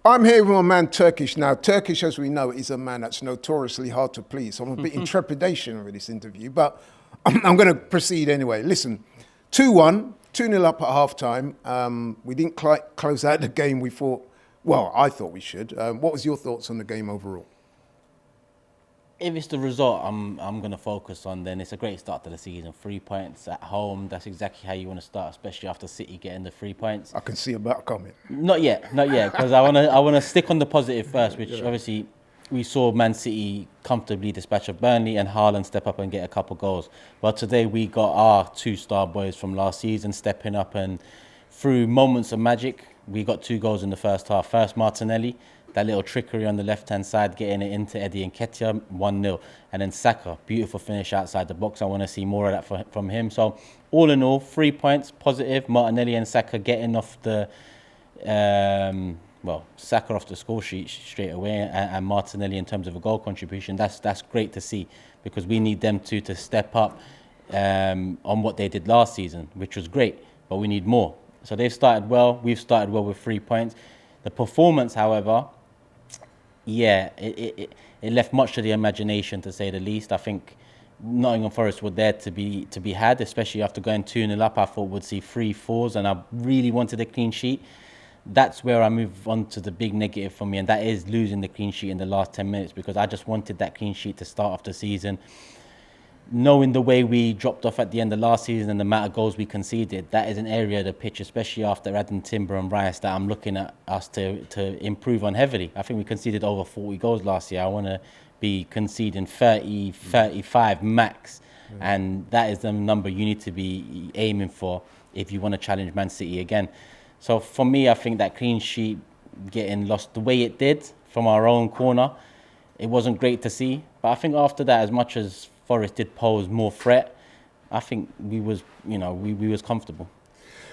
I'm here with my man Turkish. Now, Turkish, as we know, is a man that's notoriously hard to please. So I'm a bit in trepidation with this interview, but I'm going to proceed anyway. Listen, 2-1, 2-0 up at half-time. We didn't close out the game we thought, well, I thought we should. What was your thoughts on the game overall? If it's the result I'm going to focus on, then it's a great start to the season. 3 points at home, that's exactly how you want to start, especially after City getting the 3 points. I can see about coming. Not yet, because I want to stick on the positive first, which obviously we saw Man City comfortably dispatch of Burnley and Haaland step up and get a couple goals. But today we got our 2-star boys from last season stepping up, and through moments of magic, we got 2 goals in the first half. First, Martinelli, that little trickery on the left-hand side, getting it into Nketiah, 1-0. And then Saka, beautiful finish outside the box. I want to see more of that from him. So all in all, 3 points, positive. Martinelli and Saka getting off the, Saka off the score sheet straight away, and Martinelli in terms of a goal contribution. That's great to see, because we need them two to step up on what they did last season, which was great, but we need more. So they've started well. We've started well with 3 points. The performance, however, it left much to the imagination, to say the least. I think Nottingham Forest were there to be had, especially after going 2-0 up. I thought we'd see 3-4s, and I really wanted a clean sheet. That's where I move on to the big negative for me, and that is losing the clean sheet in the last 10 minutes, because I just wanted that clean sheet to start off the season. Knowing the way we dropped off at the end of last season and the amount of goals we conceded, that is an area of the pitch, especially after adding Timber and Rice, that I'm looking at us to improve on heavily. I think we conceded over 40 goals last year. I want to be conceding 30, 35 max. And that is the number you need to be aiming for if you want to challenge Man City again. So for me, I think that clean sheet getting lost the way it did from our own corner, it wasn't great to see. But I think after that, as much as Forest did pose more threat, I think we was comfortable.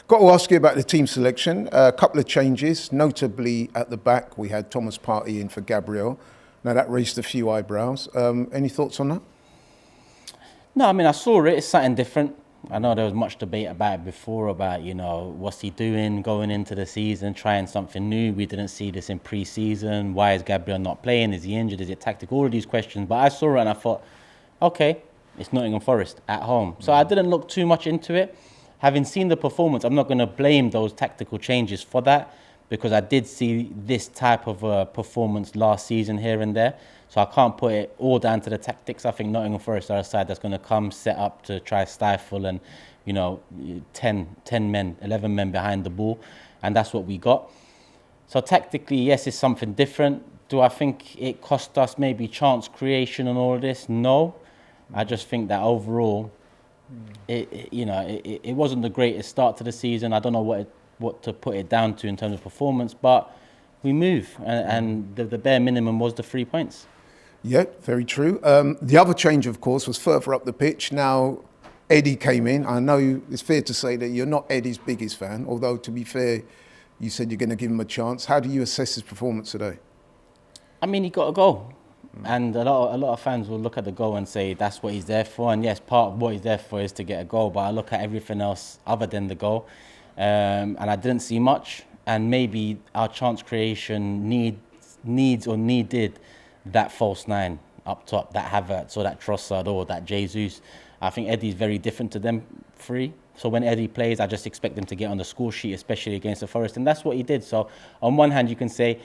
Got to ask you about the team selection. A couple of changes, notably at the back, we had Thomas Partey in for Gabriel. Now that raised a few eyebrows. Any thoughts on that? No, I mean, I saw it. It's something different. I know there was much debate about it before, about, what's he doing going into the season, trying something new. We didn't see this in pre-season. Why is Gabriel not playing? Is he injured? Is it tactical? All of these questions. But I saw it and I thought, okay, it's Nottingham Forest at home. So I didn't look too much into it. Having seen the performance, I'm not going to blame those tactical changes for that, because I did see this type of performance last season here and there. So I can't put it all down to the tactics. I think Nottingham Forest are a side that's going to come set up to try stifle and, 10 men, 11 men behind the ball. And that's what we got. So tactically, yes, it's something different. Do I think it cost us maybe chance creation and all of this? No. I just think that overall, it wasn't the greatest start to the season. I don't know what to put it down to in terms of performance, but we move, and the bare minimum was the 3 points. Yeah, very true. The other change, of course, was further up the pitch. Now, Eddie came in. I know it's fair to say that you're not Eddie's biggest fan, although, to be fair, you said you're going to give him a chance. How do you assess his performance today? I mean, he got a goal. And a lot of fans will look at the goal and say that's what he's there for. And yes, part of what he's there for is to get a goal. But I look at everything else other than the goal, and I didn't see much. And maybe our chance creation needed that false nine up top, that Havertz or that Trossard or that Jesus. I think Eddie's very different to them three. So when Eddie plays, I just expect him to get on the score sheet, especially against the Forest. And that's what he did. So on one hand, you can say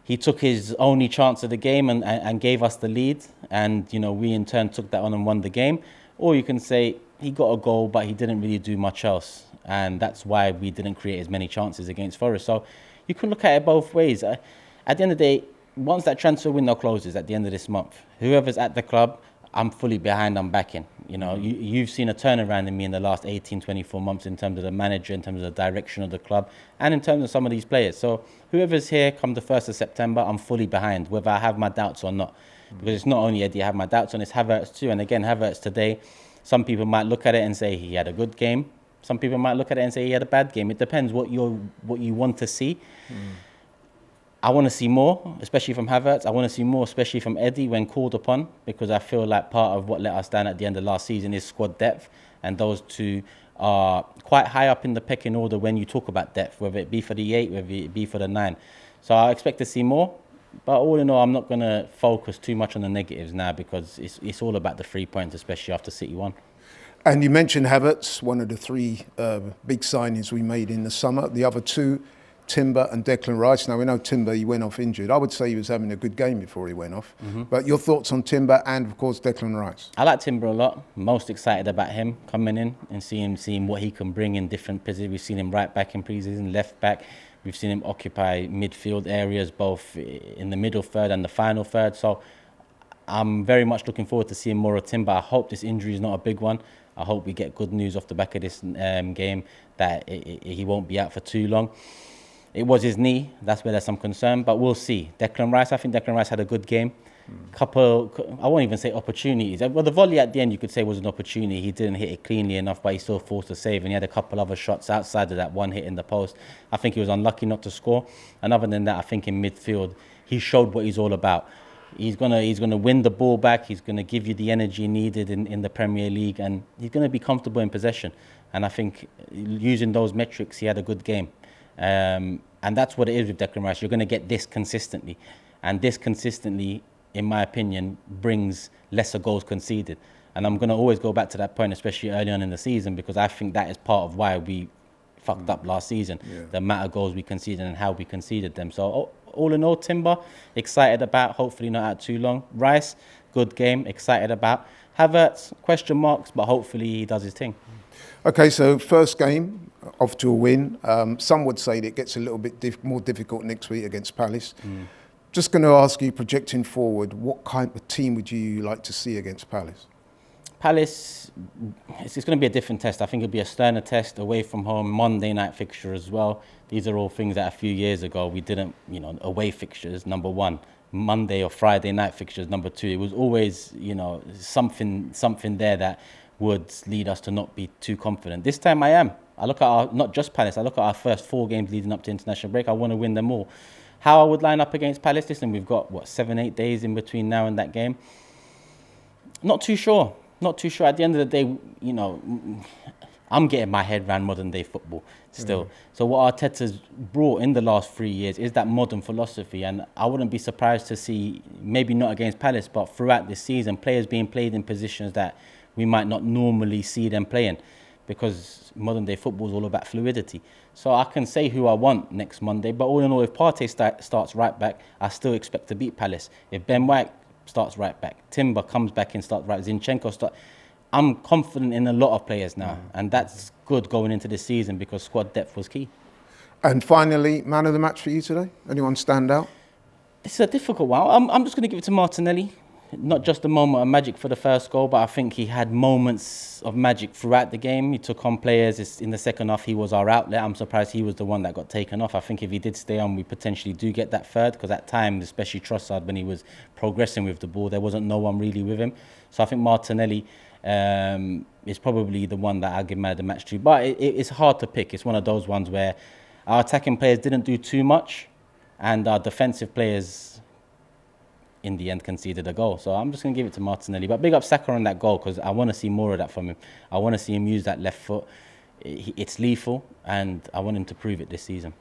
he took his only chance of the game and gave us the lead. And, we in turn took that on and won the game. Or you can say he got a goal, but he didn't really do much else. And that's why we didn't create as many chances against Forest. So you can look at it both ways. At the end of the day, once that transfer window closes at the end of this month, whoever's at the club, I'm fully behind, I'm backing. You've seen a turnaround in me in the last 18, 24 months in terms of the manager, in terms of the direction of the club, and in terms of some of these players. So whoever's here come the 1st of September, I'm fully behind, whether I have my doubts or not. Because it's not only Eddie I have my doubts on, it's Havertz too. And again, Havertz today, some people might look at it and say he had a good game. Some people might look at it and say he had a bad game. It depends what you want to see. I want to see more, especially from Havertz. I want to see more, especially from Eddie when called upon, because I feel like part of what let us down at the end of last season is squad depth, and those two are quite high up in the pecking order when you talk about depth, whether it be for the 8, whether it be for the 9. So I expect to see more. But all in all, I'm not going to focus too much on the negatives now, because it's all about the 3 points, especially after City won. And you mentioned Havertz, one of the 3 big signings we made in the summer. The other 2, Timber and Declan Rice. Now, we know Timber, he went off injured. I would say he was having a good game before he went off. But your thoughts on Timber and, of course, Declan Rice? I like Timber a lot. Most excited about him coming in and seeing what he can bring in different positions. We've seen him right back in pre-season, left back. We've seen him occupy midfield areas, both in the middle third and the final third. So I'm very much looking forward to seeing more of Timber. I hope this injury is not a big one. I hope we get good news off the back of this game, that he won't be out for too long. It was his knee. That's where there's some concern, but we'll see. Declan Rice, I think Declan Rice had a good game. Couple, I won't even say opportunities. Well, the volley at the end, you could say, was an opportunity. He didn't hit it cleanly enough, but he still forced a save, and he had a couple other shots outside of that one hit in the post. I think he was unlucky not to score. And other than that, I think in midfield, he showed what he's all about. He's gonna win the ball back. He's gonna give you the energy needed in the Premier League, and he's gonna be comfortable in possession. And I think using those metrics, he had a good game. And that's what it is with Declan Rice. You're going to get this consistently. And this consistently, in my opinion, brings lesser goals conceded. And I'm going to always go back to that point, especially early on in the season, because I think that is part of why we fucked up last season. Yeah. The amount of goals we conceded and how we conceded them. So all in all, Timber, excited about, hopefully not out too long. Rice, good game, excited about. Havertz, question marks, but hopefully he does his thing. Okay, so first game, off to a win. Some would say that it gets a little bit more difficult next week against Palace. Just going to ask you, projecting forward, what kind of team would you like to see against Palace? Palace, it's going to be a different test. I think it'll be a sterner test, away from home, Monday night fixture as well. These are all things that a few years ago we didn't, away fixtures, number 1. Monday or Friday night fixtures, number 2. It was always, something there that would lead us to not be too confident. This time I am. I look at not just Palace, I look at our first 4 games leading up to international break. I want to win them all. How I would line up against Palace, listen, we've got, 7-8 days in between now and that game. Not too sure. At the end of the day, I'm getting my head around modern day football still. So what Arteta's brought in the last 3 years is that modern philosophy, and I wouldn't be surprised to see, maybe not against Palace, but throughout this season, players being played in positions that we might not normally see them playing, because modern day football is all about fluidity. So I can say who I want next Monday, but all in all, if Partey starts right back, I still expect to beat Palace. If Ben White starts right back, Timber comes back and starts right, Zinchenko starts, I'm confident in a lot of players now, and that's good going into the season, because squad depth was key. And finally, man of the match for you today? Anyone stand out? This is a difficult one. I'm just going to give it to Martinelli. Not just a moment of magic for the first goal, but I think he had moments of magic throughout the game. He took on players. In the second half, he was our outlet. I'm surprised he was the one that got taken off. I think if he did stay on, we potentially do get that third, because at times, especially Trossard, when he was progressing with the ball, there wasn't no one really with him. So I think Martinelli is probably the one that I'll give man of the match to. But it's hard to pick. It's one of those ones where our attacking players didn't do too much, and our defensive players, in the end, conceded a goal. So I'm just going to give it to Martinelli. But big up Saka on that goal, because I want to see more of that from him. I want to see him use that left foot. It's lethal, and I want him to prove it this season.